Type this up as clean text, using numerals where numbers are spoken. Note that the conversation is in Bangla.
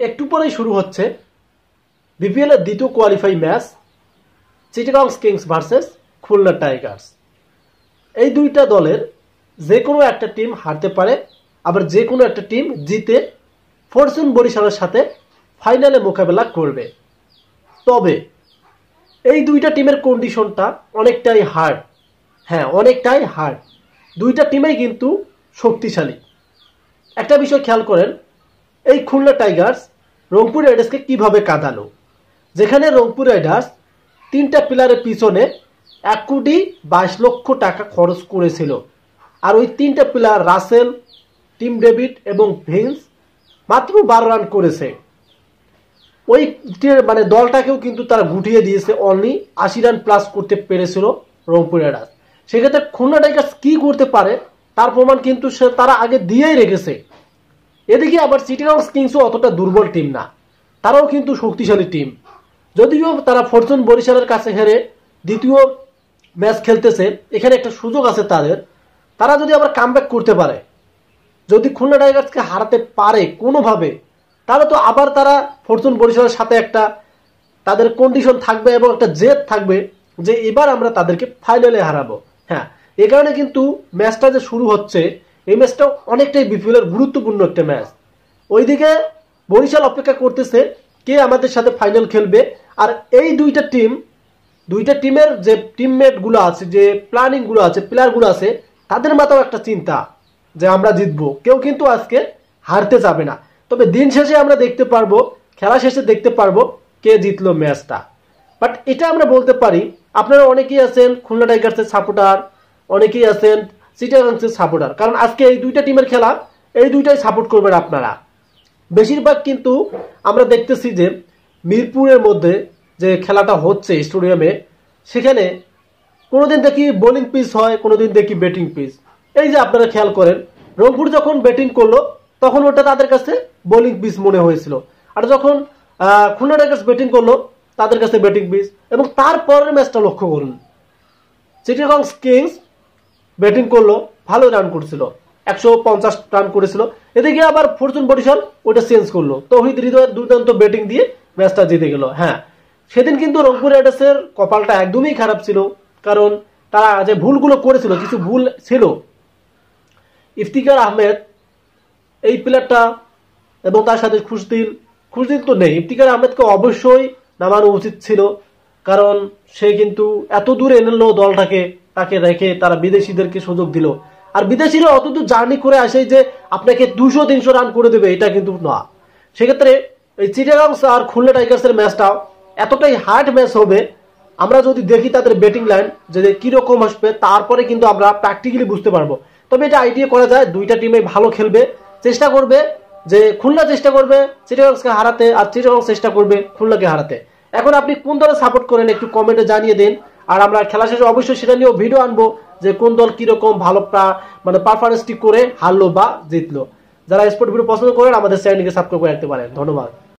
একটু পরেই শুরু হচ্ছে বিপিএল এর দ্বিতীয় qualify match Chittagong Kings versus Khulna Tigers. এই দুইটা দলের যে কোনো একটা টিম হারতে পারে, আবার যে কোনো একটা টিম জিতে ফরচুন বরিশালের সাথে ফাইনালে মোকাবেলা করবে। তবে এই দুইটা টিমের কন্ডিশনটা অনেকটাই হার্ড। হ্যাঁ, অনেকটাই হার্ড। দুইটা টিমেই কিন্তু শক্তিশালী। একটা বিষয় খেয়াল করেন, এই খুলনা টাইগার্স রংপুর রাইডার্সকে কিভাবে কাঁদালো। যেখানে রংপুর রাইডার্স তিনটা প্লেয়ারের পিছনে 1,22,00,000 টাকা খরচ করেছিল, আর ওই তিনটা প্লেয়ার রাসেল, টিম ডেভিড এবং ভিন্স মাত্র 12 রান করেছে। ওই দলটাকেও কিন্তু তারা গুটিয়ে দিয়েছে। অনলি 80 রান প্লাস করতে পেরেছিল রংপুর রাইডার্স। সেক্ষেত্রে খুলনা টাইগার্স কি করতে পারে তার প্রমাণ কিন্তু তারা আগে দিয়েই রেখেছে। এদিকে আবার চিটাগং কিংসও অতটা দুর্বল টিম না, তারাও কিন্তু শক্তিশালী টিম। যদিও তারা ফরচুন বরিশালের কাছে হেরে দ্বিতীয় ম্যাচ খেলতেছে, এখানে একটা সুযোগ আছে তাদের। তারা যদি আবার কামব্যাক করতে পারে, যদি খুলনা টাইগার্সকে হারাতে পারে কোনোভাবে, তাহলে তো আবার তারা ফরচুন বরিশালের সাথে একটা তাদের কন্ডিশন থাকবে এবং একটা জেদ থাকবে যে এবার আমরা তাদেরকে ফাইনালে হারাবো। হ্যাঁ, এই কারণে কিন্তু ম্যাচটা যে শুরু হচ্ছে, এই ম্যাচটা অনেকটাই বিপিএলের গুরুত্বপূর্ণ একটা ম্যাচ। ওইদিকে বরিশাল অপেক্ষা করতেছে কে আমাদের সাথে ফাইনাল খেলবে। আর এই দুইটা টিমের যে টিমমেট গুলো আছে, যে প্ল্যানিং গুলো আছে, প্লেয়ার গুলো আছে, তাদের মাথাও একটা চিন্তা যে আমরা জিতবো। কেউ কিন্তু আজকে হারতে যাবে না। তবে দিন শেষে আমরা দেখতে পারবো, খেলা শেষে দেখতে পারবো কে জিতলো ম্যাচটা। বাট এটা আমরা বলতে পারি, আপনারা অনেকেই আছেন খুলনা টাইগার্সের সাপোর্টার, অনেকেই আছেন চিটাগংসের সাপোর্টার, কারণ আজকে এই দুইটা টিমের খেলা, এই দুইটাই সাপোর্ট করবেন আপনারা। বেশিরভাগ কিন্তু আমরা দেখতেছি যে মিরপুরের মধ্যে যে খেলাটা হচ্ছে স্টেডিয়ামে, সেখানে কোনোদিন দেখি বোলিং পিচ হয়, কোনোদিন দেখি ব্যাটিং পিচ। এই যে আপনারা খেয়াল করেন, রংপুর যখন ব্যাটিং করলো তখন ওটা তাদের কাছে বোলিং পিচ মনে হয়েছিল, আর যখন খুলনা টাইগার্স ব্যাটিং করলো তাদের কাছে ব্যাটিং পিচ। এবং তারপরের ম্যাচটা লক্ষ্য করুন, চিটাগং কিংস ব্যাটিং করলো, ভালো রান করছিল, 150 রান করেছিল। এদিকে আবার ফরচুন বরিশাল ওটা চেঞ্জ করলো, তৌহিদ হৃদয়ের দুর্দান্ত ব্যাটিং দিয়ে ম্যাচটা জিতে গেল। হ্যাঁ, সেদিন কিন্তু রংপুর রাইডার্সের কপালটা একদমই খারাপ ছিল, কারণ তারা যে ভুলগুলো করেছিল, কিছু ভুল ছিল। ইফতিকার আহমেদ এই প্লেয়ারটা এবং তার সাথে খুশদিল তো নেই, ইফতিকার আহমেদকে অবশ্যই নামানো উচিত ছিল, কারণ সে কিন্তু এত দূরে এনেলো দলটাকে, তাকে রেখে তারা বিদেশিদেরকে সুযোগ দিল। আর বিদেশিরা অত দূর জার্নি করে আসে যে আপনাকে 200-300 রান করে দেবে, এটা কিন্তু না। সেক্ষেত্রে এই চিটাগং আর খুলনা টাইগার্সের ম্যাচটা এতটাই হার্ড ম্যাচ হবে। আমরা যদি দেখি তাদের ব্যাটিং লাইন যে কিরকম আসবে, তারপরে কিন্তু আমরা প্র্যাকটিক্যালি বুঝতে পারবো। তবে এটা আইডিয়া করা যায়, দুইটা টিমে ভালো খেলবে, চেষ্টা করবে যে খুলনা চেষ্টা করবে চিটাগংকে হারাতে, আর চিটাগং চেষ্টা করবে খুলনাকে হারাতে। এখন আপনি কোন দলে সাপোর্ট করেন একটু কমেন্টে জানিয়ে দিন, আর আমরা খেলা শেষে অবশ্যই সেটা নিয়েও ভিডিও আনবো যে কোন দল কিরকম ভালো পারফরমেন্সটি করে হারলো বা জিতলো। যারা স্পোর্ট ভিডিও পছন্দ করেন আমাদের চ্যানেলকে সাবস্ক্রাইব করে রাখতে পারেন। ধন্যবাদ।